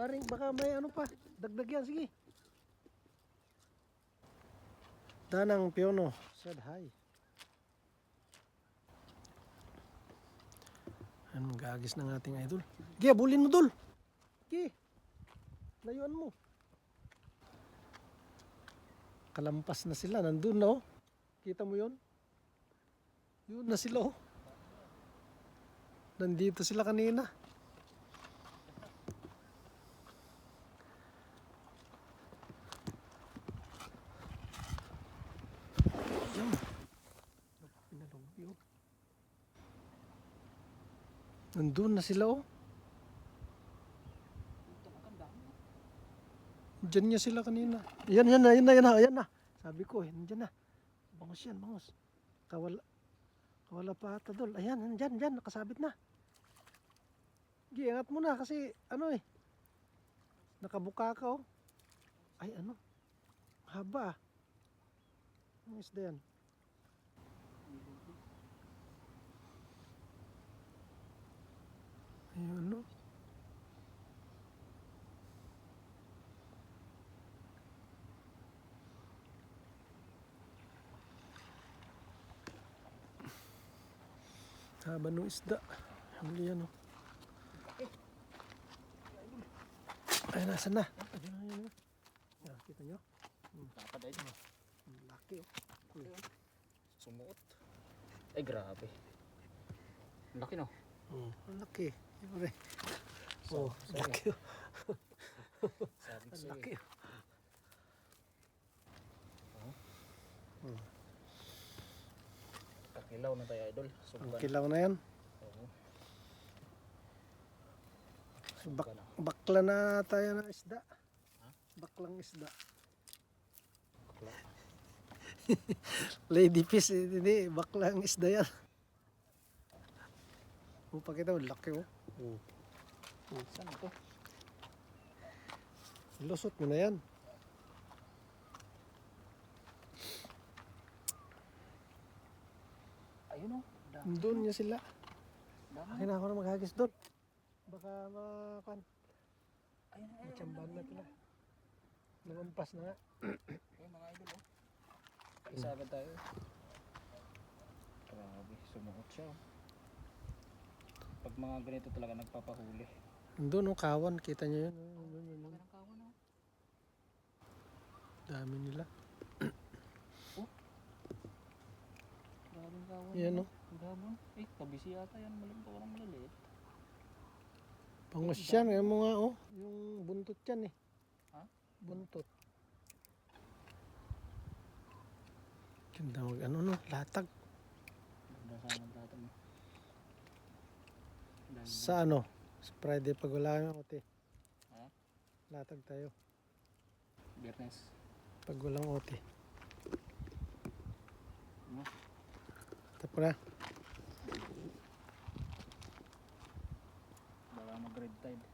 Baring, baka may ano pa. Dagdag yan, sige. Danang Piono said hi. Ano, gagis ng ating idol. Gi, bulin mo, Dol. Gi, layuan mo. Kalampas na sila, nandun na oh. Kita mo yun? Yun na sila oh. Nandito sila kanina. Yan. Pinalugbi oh. Nandun na sila oh. Diyan niya sila kanina. Yan na. Sabi ko eh, nandiyan na. Bangus yan, bangus. Kawala pa ata, Dol. Ayan, dyan, nakasabit na. Ingat mo na kasi ano eh. Nakabuka ka oh. Ay ano. Haba ah. Ang isda yan. Ayun no. Haba no isda. Huli yan oh. Ay, nasa na? Ayun na. Kita nyo? Dapat ay Laki oh. sumuot. Ay grabe. Laki no. Ang laki. Siyempre. Oh, laki oh. Sabi ko Ang sa'yo. laki oh. Kakilaw na tayo idol. Ang Subukan. kilaw na yan. Oo. Bakla na tayo ng isda. Ha? Baklang isda. Bakla. Lady fish, hindi. Baklang isda yan. Pakita mo, laki oh. Saan ito? Lusot mo na yan. Ayun oh. Doon niya sila. Dami. Akin na ako na maghagis doon. Baka makakan. Ayun. Machambahan na pala. Lumampas na nga. Ayun mga idol oh. Isa agad tayo. Grabe. Sumuot siya oh. Pag mga ganito talaga nagpapahuli. Doon oh, kawan. Kita niyo yun. Laki ng kawan oh. Dami nila. Grabing kawan. Yan oh. Gabon. Eh, kabisi yata yan. Parang maliliit. Pangos yan. Ayan mo nga oh. Yung buntot yan eh. Ha? Buntot. Ganda mag ano no. Latag. Ganda sana ang tatang mo. Sa ano? Sa Friday pag wala kami ote. Ha? Latag tayo. Biyernes. Pag walang ote. Ano? Tapo na. Baka mag-red tide.